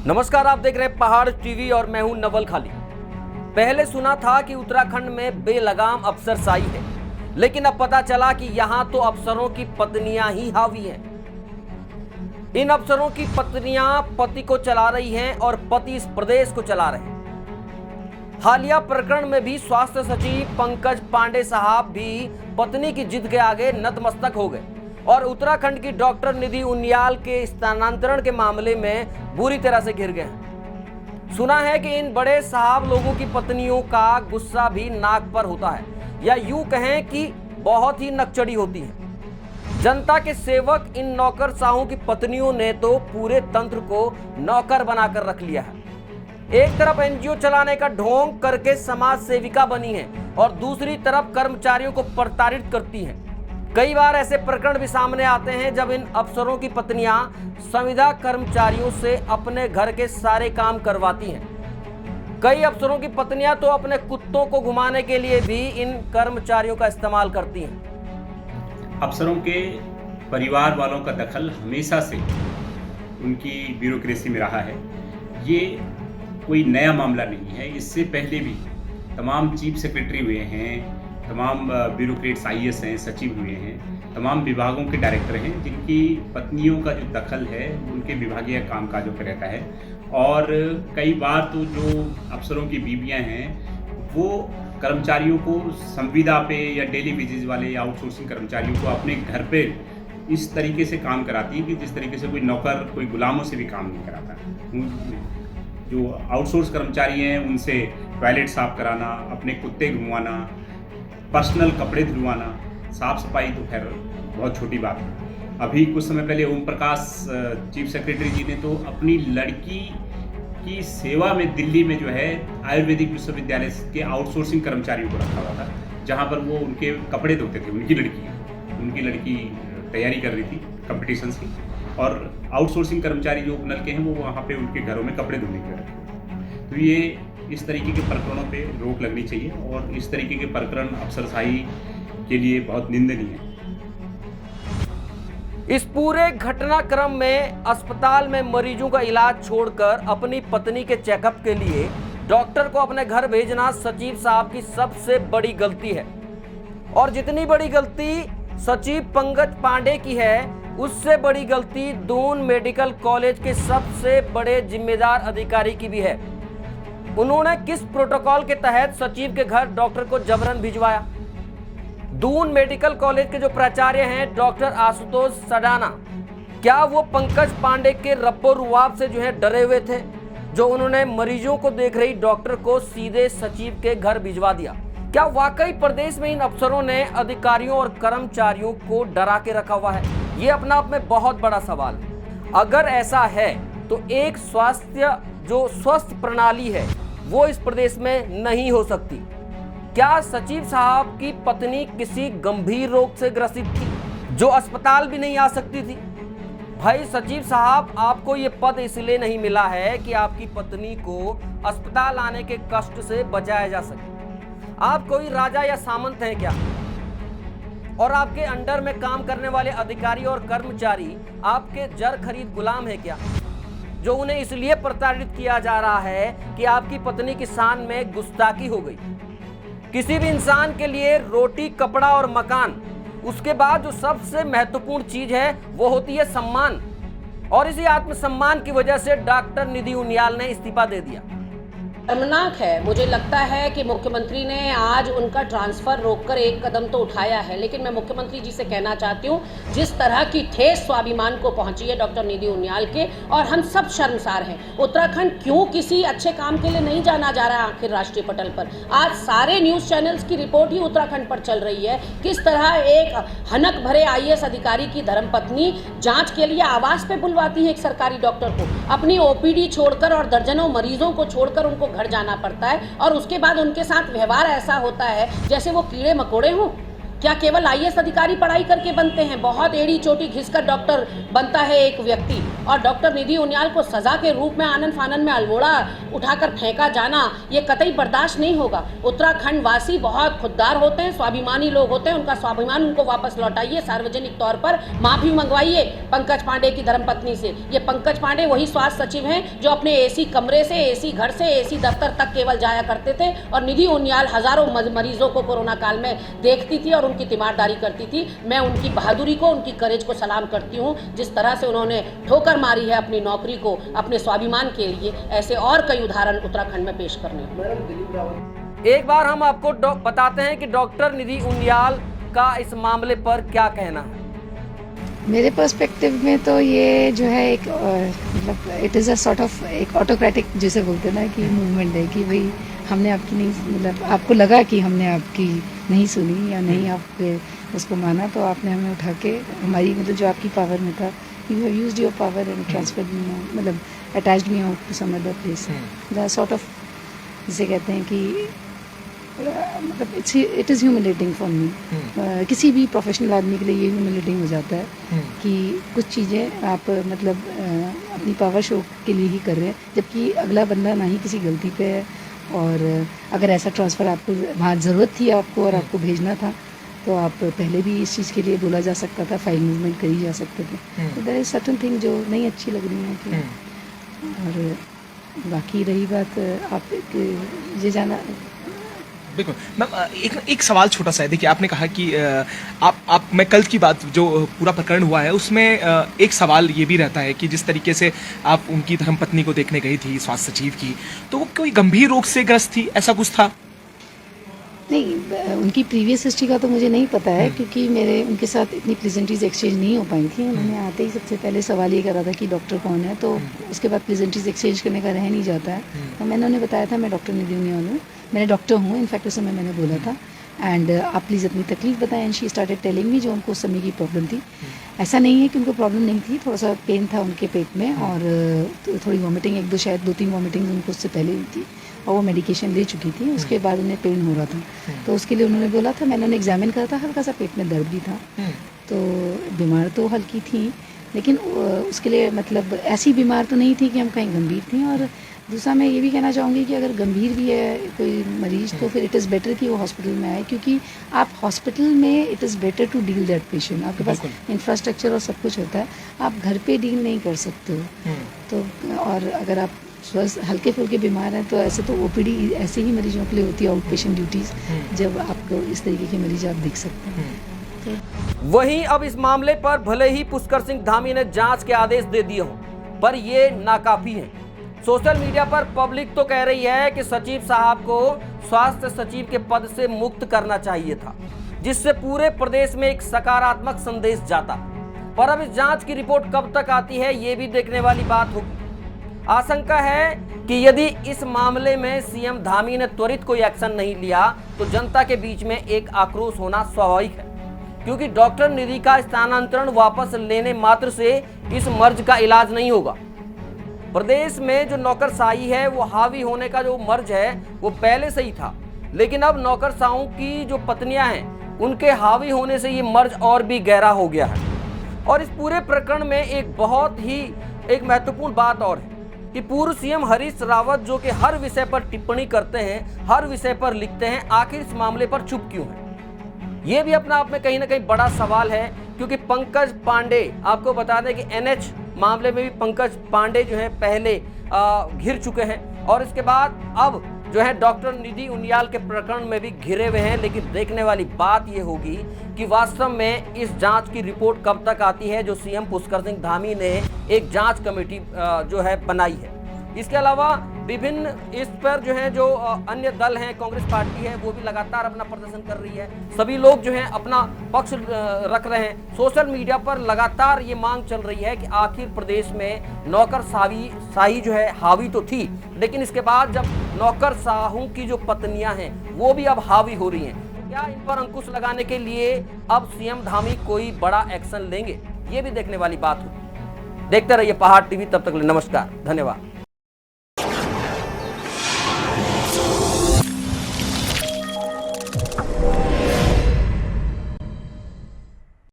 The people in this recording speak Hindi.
नमस्कार, आप देख रहे हैं पहाड़ टीवी और मैं हूं नवल खाली। पहले सुना था कि उत्तराखंड में बेलगाम अफसरशाही है, लेकिन अब पता चला कि यहां तो अफसरों की पत्नियां ही हावी हैं। इन अफसरों की पत्नियां पति को चला रही हैं और पति इस प्रदेश को चला रहे हैं। हालिया प्रकरण में भी स्वास्थ्य सचिव पंकज पांडे साहब भी पत्नी की जिद के आगे नतमस्तक हो गए और उत्तराखंड की डॉक्टर निधि उनियाल के स्थानांतरण के मामले में बुरी तरह से घिर गए। सुना है कि इन बड़े साहब लोगों की पत्नियों का गुस्सा भी नाक पर होता है, या यूं कहें कि बहुत ही नकचड़ी होती है। जनता के सेवक इन नौकरशाहों की पत्नियों ने तो पूरे तंत्र को नौकर बनाकर रख लिया है। एक तरफ एनजीओ चलाने का ढोंग करके समाज सेविका बनी है और दूसरी तरफ कर्मचारियों को प्रताड़ित करती हैं। कई बार ऐसे प्रकरण भी सामने आते हैं जब इन अफसरों की पत्नियां संविदा कर्मचारियों से अपने घर के सारे काम करवाती हैं। कई अफसरों की पत्नियां तो अपने कुत्तों को घुमाने के लिए भी इन कर्मचारियों का इस्तेमाल करती हैं। अफसरों के परिवार वालों का दखल हमेशा से उनकी ब्यूरोक्रेसी में रहा है। ये कोई नया मामला नहीं है। इससे पहले भी तमाम चीफ सेक्रेटरी हुए हैं, तमाम ब्यूरोक्रेट्स आईएएस हैं, सचिव हुए हैं, तमाम विभागों के डायरेक्टर हैं जिनकी पत्नियों का जो दखल है उनके विभागीय कामकाजों पर रहता है। और कई बार तो जो अफसरों की बीवियां हैं वो कर्मचारियों को संविदा पे या डेली बेसिस वाले या आउटसोर्सिंग कर्मचारियों को अपने घर पे इस तरीके से काम कराती है कि जिस तरीके से कोई नौकर कोई गुलामों से भी काम नहीं कराता। जो आउटसोर्स कर्मचारी हैं उनसे टॉयलेट साफ कराना, अपने कुत्ते घुमाना, पर्सनल कपड़े धुलवाना, साफ सफाई तो खैर बहुत छोटी बात है। अभी कुछ समय पहले ओम प्रकाश चीफ सेक्रेटरी जी ने तो अपनी लड़की की सेवा में दिल्ली में जो है आयुर्वेदिक विश्वविद्यालय के आउटसोर्सिंग कर्मचारियों को रखा हुआ था, जहां पर वो उनके कपड़े धोते थे। उनकी लड़की तैयारी कर रही थी कॉम्पिटिशन्स की, और आउटसोर्सिंग कर्मचारी जो उपनल के हैं वो वहाँ पे उनके घरों में कपड़े धोने के रखे। तो ये इस तरीके के प्रकरणों पे रोक लगनी चाहिए और इस तरीके के प्रकरण अफसरशाही के लिए बहुत निंदनीय है। इस पूरे घटनाक्रम में अस्पताल में मरीजों का इलाज छोड़कर अपनी पत्नी के चेकअप के लिए डॉक्टर को अपने घर भेजना सचिव साहब की सबसे बड़ी गलती है। और जितनी बड़ी गलती सचिव पंकज पांडे की है, उससे बड़ी गलती दून मेडिकल कॉलेज के सबसे बड़े जिम्मेदार अधिकारी की भी है। उन्होंने किस प्रोटोकॉल के तहत सचिव के घर डॉक्टर को जबरन भिजवाया? दून मेडिकल कॉलेज के जो प्राचार्य हैं डॉक्टर आशुतोष सडाना, क्या वो पंकज पांडे के रब्बो रुआब से जो है डरे हुए थे, जो उन्होंने मरीजों को देख रही डॉक्टर को सीधे सचिव के घर भिजवा दिया? क्या वाकई प्रदेश में इन अफसरों ने अधिकारियों और कर्मचारियों को डरा के रखा हुआ है? ये अपना आप में बहुत बड़ा सवाल है। अगर ऐसा है तो एक स्वस्थ प्रणाली है वो इस प्रदेश में नहीं हो सकती। क्या सचिव साहब की पत्नी किसी गंभीर रोग से ग्रसित थी जो अस्पताल भी नहीं आ सकती थी? भाई सचिव साहब, आपको ये पद इसलिए नहीं मिला है कि आपकी पत्नी को अस्पताल आने के कष्ट से बचाया जा सके। आप कोई राजा या सामंत हैं क्या? और आपके अंडर में काम करने वाले अधिकारी और कर्मचारी आपके जर खरीद गुलाम है क्या, जो उन्हें इसलिए प्रताड़ित किया जा रहा है कि आपकी पत्नी की शान में गुस्ताखी हो गई? किसी भी इंसान के लिए रोटी, कपड़ा और मकान, उसके बाद जो सबसे महत्वपूर्ण चीज है वो होती है सम्मान। और इसी आत्मसम्मान की वजह से डॉक्टर निधि उनियाल ने इस्तीफा दे दिया। शर्मनाक है। मुझे लगता है कि मुख्यमंत्री ने आज उनका ट्रांसफर रोककर एक कदम तो उठाया है, लेकिन मैं मुख्यमंत्री जी से कहना चाहती हूँ, जिस तरह की ठेस स्वाभिमान को पहुंची है डॉक्टर निधि उनियाल के, और हम सब शर्मसार हैं। उत्तराखंड क्यों किसी अच्छे काम के लिए नहीं जाना जा रहा है आखिर राष्ट्रीय पटल पर? आज सारे न्यूज़ चैनल्स की रिपोर्ट ही उत्तराखंड पर चल रही है, किस तरह एक हनक भरे आईएएस अधिकारी की धर्मपत्नी जाँच के लिए आवास पे बुलवाती है एक सरकारी डॉक्टर को, अपनी ओपीडी छोड़कर और दर्जनों मरीजों को छोड़कर उनको घर जाना पड़ता है, और उसके बाद उनके साथ व्यवहार ऐसा होता है जैसे वो कीड़े मकोड़े हों। क्या केवल आईएएस अधिकारी पढ़ाई करके बनते हैं? बहुत एड़ी चोटी घिसकर डॉक्टर बनता है एक व्यक्ति। और डॉक्टर निधि उनियाल को सजा के रूप में आनन फानन में अल्मोड़ा उठाकर फेंका जाना ये कतई बर्दाश्त नहीं होगा। उत्तराखंड वासी बहुत खुददार होते हैं, स्वाभिमानी लोग होते हैं, उनका स्वाभिमान उनको वापस लौटाइए, सार्वजनिक तौर पर माफी मंगवाइए पंकज पांडे की धर्मपत्नी से। ये पंकज पांडे वही स्वास्थ्य सचिव हैं जो अपने एसी कमरे से, एसी घर से, एसी दफ्तर तक केवल जाया करते थे और निधि उनियाल हजारों मरीजों को कोरोना काल में देखती थी और उनकी तीमारदारी करती थी। मैं उनकी बहादुरी को, उनकी करेज को सलाम करती हूँ। जिस तरह से उन्होंने ठोकर मारी है अपनी नौकरी को, अपने स्वाभिमान के लिए, ऐसे और कई उदाहरण उत्तराखंड में पेश करने। एक बार हम आपको बताते हैं कि डॉक्टर निधि उनियाल का इस मामले पर क्या कहना है। मेरे पर्सपेक्टिव में तो ये जो है एक मतलब it is a sort of एक ऑटोक्रेटिक जिसे बोलते हैं ना कि मूवमेंट है कि भाई हमने आपकी नहीं, मतलब आपको लगा कि हमने आपकी नहीं सुनी या नहीं आप उसको माना, तो आपने हमें उठा के हमारी मतलब जो आपकी पावर में था, you have used your power and transferred me, मतलब attached me out to some other place. The sort of जिसे कहते हैं कि मतलब it is humiliating for me. किसी भी प्रोफेशनल आदमी के लिए ये ह्यूमिलेटिंग हो जाता है कि कुछ चीज़ें आप मतलब अपनी पावर शो के लिए ही कर रहे हैं, जबकि अगला बंदा ना ही किसी गलती पे है। और अगर ऐसा ट्रांसफ़र आपको वहाँ ज़रूरत थी आपको और आपको भेजना था, तो आप पहले भी इस चीज़ के लिए बोला जा सकता था, फाइल मूवमेंट करी जा सकते थे। तो देयर इज सर्टेन थिंग जो नहीं अच्छी लग रही है। और बाकी रही बात आप ये जाना, बिल्कुल मैम, एक सवाल छोटा सा है। देखिए आपने कहा कि आप मैं कल की बात जो पूरा प्रकरण हुआ है उसमें एक सवाल ये भी रहता है कि जिस तरीके से आप उनकी धर्मपत्नी को देखने गई थी स्वास्थ्य सचिव की, तो वो कोई गंभीर रोग से ग्रस्त थी, ऐसा कुछ था? नहीं, उनकी प्रीवियस हिस्ट्री का तो मुझे नहीं पता है क्योंकि मेरे उनके साथ इतनी प्लेजेंट्रीज एक्सचेंज नहीं हो पाई थी। उन्होंने आते ही सबसे पहले सवाल ये करा था कि डॉक्टर कौन है, तो उसके बाद प्लेजेंट्रीज एक्सचेंज करने का रह नहीं जाता है। तो मैंने उन्हें बताया था मैं डॉक्टर निधि उनियाल हूँ, मैंने डॉक्टर हूँ, इनफैक्ट उस समय मैंने बोला था, एंड आप प्लीज़ अपनी तकलीफ बताएं। And she started telling me जो उनको उस समय की प्रॉब्लम थी। ऐसा नहीं है कि उनको प्रॉब्लम नहीं थी, थोड़ा सा पेन था उनके पेट में और थोड़ी वॉमिटिंग, शायद 2-3 वॉमिटिंग उनको उससे पहले हुई थी और वो मेडिकेशन ले चुकी थी। उसके बाद उन्हें पेन हो रहा था, तो उसके लिए उन्होंने बोला था, मैंने उन्हें एग्जामिन करा था, हल्का सा पेट में दर्द भी था। तो बीमार तो हल्की थी, लेकिन उसके लिए मतलब ऐसी बीमार तो नहीं थी कि हम कहीं गंभीर थी। और दूसरा मैं ये भी कहना चाहूँगी कि अगर गंभीर भी है कोई मरीज तो फिर इट इज़ बेटर कि वो हॉस्पिटल में आए, क्योंकि आप हॉस्पिटल में it is better to deal that patient. आपके पास इंफ्रास्ट्रक्चर और सब कुछ होता है, आप घर पे डील नहीं कर सकते हो। तो और अगर आप स्वस्थ हल्के फुल्के बीमार हैं तो ऐसे तो ओपीडी ऐसे ही मरीजों के लिए होती है, आउट पेशेंट ड्यूटीज़, जब आपको इस तरीके के मरीज आप देख सकते हैं। तो वहीं अब इस मामले पर भले ही पुष्कर सिंह धामी ने जांच के आदेश दे दिए हों, पर ये नाकाफी है। सोशल मीडिया पर पब्लिक तो कह रही है कि सचिव साहब को स्वास्थ्य सचिव के पद से मुक्त करना चाहिए था, जिससे पूरे प्रदेश में एक सकारात्मक संदेश जाता। पर अब इस जांच की रिपोर्ट कब तक आती है ये भी देखने वाली बात होगी। आशंका है कि यदि इस मामले में सीएम धामी ने त्वरित कोई एक्शन नहीं लिया तो जनता के बीच में एक आक्रोश होना स्वाभाविक है, क्योंकि डॉक्टर निधि का स्थानांतरण वापस लेने मात्र से इस मर्ज का इलाज नहीं होगा। प्रदेश में जो नौकरशाही है, वो हावी होने का जो मर्ज है वो पहले से ही था, लेकिन अब नौकरशाहों की जो पत्नियां हैं उनके हावी होने से ये मर्ज और भी गहरा हो गया है। और इस पूरे प्रकरण में एक बहुत ही एक महत्वपूर्ण बात और है कि पूर्व सीएम हरीश रावत जो कि हर विषय पर टिप्पणी करते हैं, हर विषय पर लिखते हैं, आखिर इस मामले पर चुप क्यों है? ये भी अपने आप में कहीं ना कहीं बड़ा सवाल है, क्योंकि पंकज पांडे, आपको बता दें कि एनएच मामले में भी पंकज पांडे जो है पहले घिर चुके हैं और इसके बाद अब जो है डॉक्टर निधि उनियाल के प्रकरण में भी घिरे हुए हैं। लेकिन देखने वाली बात ये होगी कि वास्तव में इस जांच की रिपोर्ट कब तक आती है, जो सीएम पुष्कर सिंह धामी ने एक जांच कमेटी जो है बनाई है। इसके अलावा विभिन्न इस पर जो है जो अन्य दल हैं, कांग्रेस पार्टी है, वो भी लगातार अपना प्रदर्शन कर रही है। सभी लोग जो हैं अपना पक्ष रख रहे हैं। सोशल मीडिया पर लगातार ये मांग चल रही है कि आखिर प्रदेश में नौकरशाही जो है हावी तो थी, लेकिन इसके बाद जब नौकरशाहों की जो पत्नियां हैं वो भी अब हावी हो रही हैं, क्या इन पर अंकुश लगाने के लिए अब सीएम धामी कोई बड़ा एक्शन लेंगे? ये भी देखने वाली बात होगी। देखते रहिए पहाड़ टीवी, तब तक नमस्कार, धन्यवाद।